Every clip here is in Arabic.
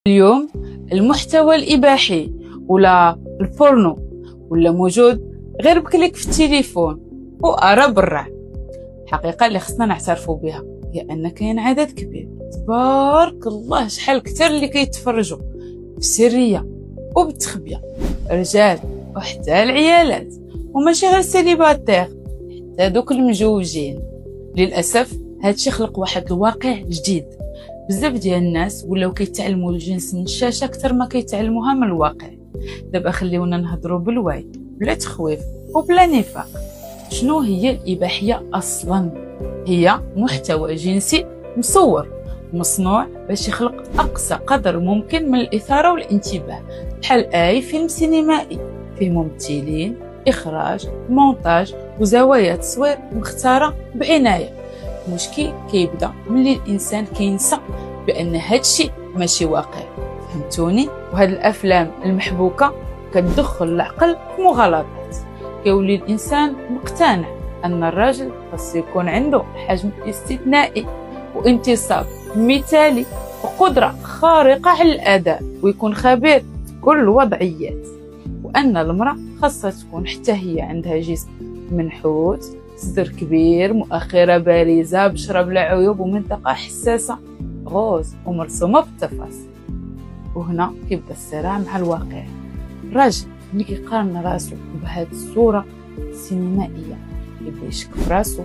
اليوم المحتوى الإباحي ولا البورنو ولا موجود غير بكليك في التليفون وأرى برا. الحقيقة اللي خصنا نعترفوا بها هي أن كاين عدد كبير تبارك الله شحال كتر اللي كيتفرجوا بسرية وبالتخبية، رجال وحتى العيالات، وماشي غير سيليباتير حتى دوك المجوجين. للأسف هادشي خلق واحد الواقع جديد، بزاف ديال الناس ولاو كيتعلموا الجنس من الشاشه اكثر ما كيتعلموها من الواقع. دابا خليونا نهضروا بالوعي بلا تخويف وبلا نفاق. شنو هي الاباحيه اصلا؟ هي محتوى جنسي مصور مصنوع باش يخلق اقصى قدر ممكن من الاثاره والانتباه، بحال اي فيلم سينمائي فيه ممثلين، اخراج، مونتاج وزوايا تصوير مختاره بعنايه. المشكل كيبدا ملي الانسان كينسى بان هادشي ماشي واقع، فهمتوني؟ وهاد الافلام المحبوكه كتدخل العقل في مغالطات، كيولي الانسان مقتنع ان الراجل خاص يكون عنده حجم استثنائي وانتصاب مثالي وقدره خارقه على الاداء ويكون خبير في كل الوضعيات، وان المراه خاصها تكون حتى هي عندها جسم منحوت، صدر كبير، مؤخرة بارزة، بشرة بلا عيوب، ومنطقة حساسة غوز ومرسومة بالتفاصيل. وهنا كيبدا الصراع مع الواقع. الراجل ملي كيقارن راسو بهاد الصورة السينمائية كيبدا يشك في راسو،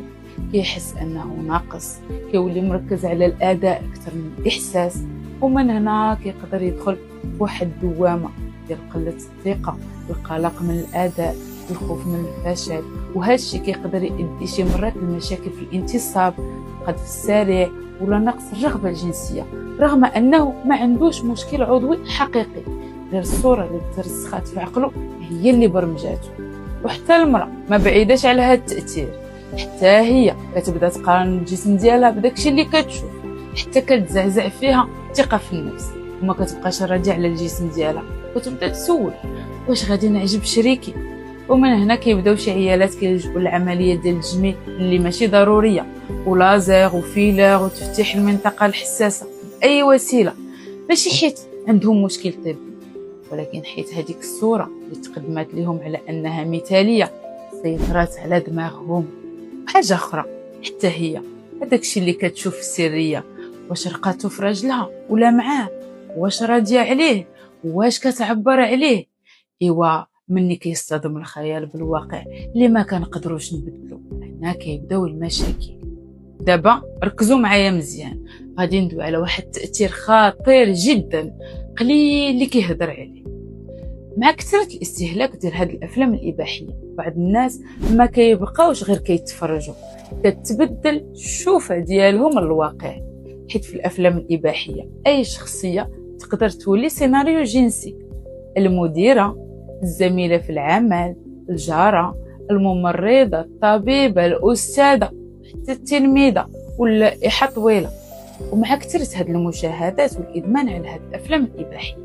كيحس انه ناقص، كيولي مركز على الاداء اكثر من الاحساس، ومن هنا كيقدر يدخل في واحد الدوامة ديال قلة الثقة، القلق من الاداء، الخوف من الفشل. وهذا الشيء كيقدر يؤدي شي مرات لمشاكل في الانتصاب، القذف السريع ولا نقص الرغبه الجنسيه، رغم انه ما عندوش مشكل عضوي حقيقي، غير الصوره اللي ترسخات في عقله هي اللي برمجاته. وحتى المراه ما بعيداش على هذا التاثير، حتى هي كتبدا تقارن الجسم ديالها بداكشي اللي كتشوف، حتى كتزعزع فيها الثقه في النفس وما كتبقاش راضيه على الجسم ديالها، وتبدا تسول واش غادي نعجب شريكي. ومن هنا كيبداو شي عيالات كيلجؤوا للعمليه ديال التجميل اللي ماشي ضروريه، ولازر وفيلر وتفتيح المنطقه الحساسه باي وسيله، ماشي حيت عندهم مشكل طبي، ولكن حيت هذيك الصوره اللي تقدمت لهم على انها مثاليه سيطرات على دماغهم. حاجه اخرى حتى هي هذاك الشيء اللي كتشوف في السريه، واش رقاتو في راجلها ولا معاه، واش راضيه عليه، واش كتعبر عليه. ايوا مني كيصطدم الخيال بالواقع اللي ما كنقدروش نبدلو، هنا كيبداو المشاكل. دابا ركزوا معايا مزيان، غادي ندوي على واحد التأثير خطير جدا قليل اللي كيهضر عليه. مع كثرة الاستهلاك ديال هاد الافلام الاباحيه، بعض الناس ما كيبقاوش غير كيتفرجوا، كتبدل الشوفه ديالهم الواقع. حيت في الافلام الاباحيه اي شخصيه تقدر تولي سيناريو جنسي، المديره، الزميلة في العمل، الجارة، الممرضة، الطبيبة، الأستاذة، حتى التلميذة واللائحة طويلة. ومع كثرة هاد المشاهدات والإدمان على هاد الأفلام الإباحية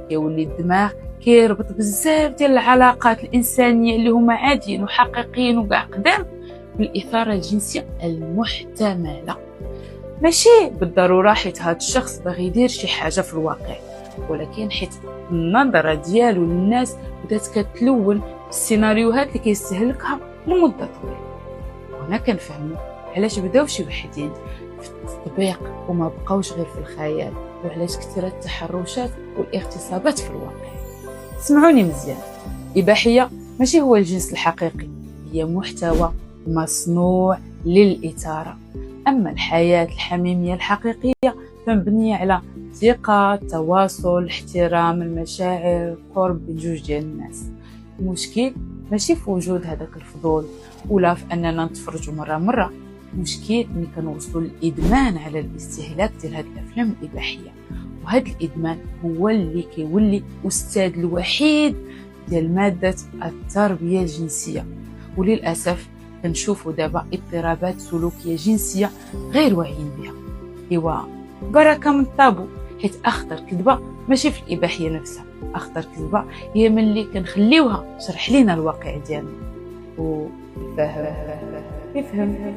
كيولي الدماغ كيربط بزاف ديال العلاقات الإنسانية اللي هما عاديين وحقيقيين وكاع قدام بالإثارة الجنسية المحتملة، ماشي بالضرورة حيت هاد الشخص باغي يدير شي حاجة في الواقع، ولكن حيت النظرة ديالو للناس بدات كتلون السيناريوهات اللي كيستهلكها لمدة طويلة. وهنا كنفهموا علاش بداو شي وحدين في التطبيق وما بقاوش غير في الخيال، وعلاش كثرت التحرشات والاغتصابات في الواقع. سمعوني مزيان، الإباحية ماشي هو الجنس الحقيقي، هي محتوى مصنوع للإثارة. أما الحياة الحميمية الحقيقية فمبنية على ثقة، تواصل، احترام، المشاعر، القرب بين جوج ديال الناس. المشكل ماشي في وجود هذاك الفضول ولا في اننا نتفرجوا مره، المشكل ملي كنوصلوا للادمان على الاستهلاك ديال هاد الافلام الاباحيه، وهذا الادمان هو اللي كيولي استاذ الوحيد ديال ماده التربيه الجنسيه. وللاسف كنشوفوا دابا اضطرابات سلوكيه جنسيه غير واعيين بها. ايوا بركه من الطابو، حيت اخطر كذبه ماشي في الاباحيه نفسها، اخطر كذبه هي ملي كنخليوها تشرح لينا الواقع ديالنا وفهم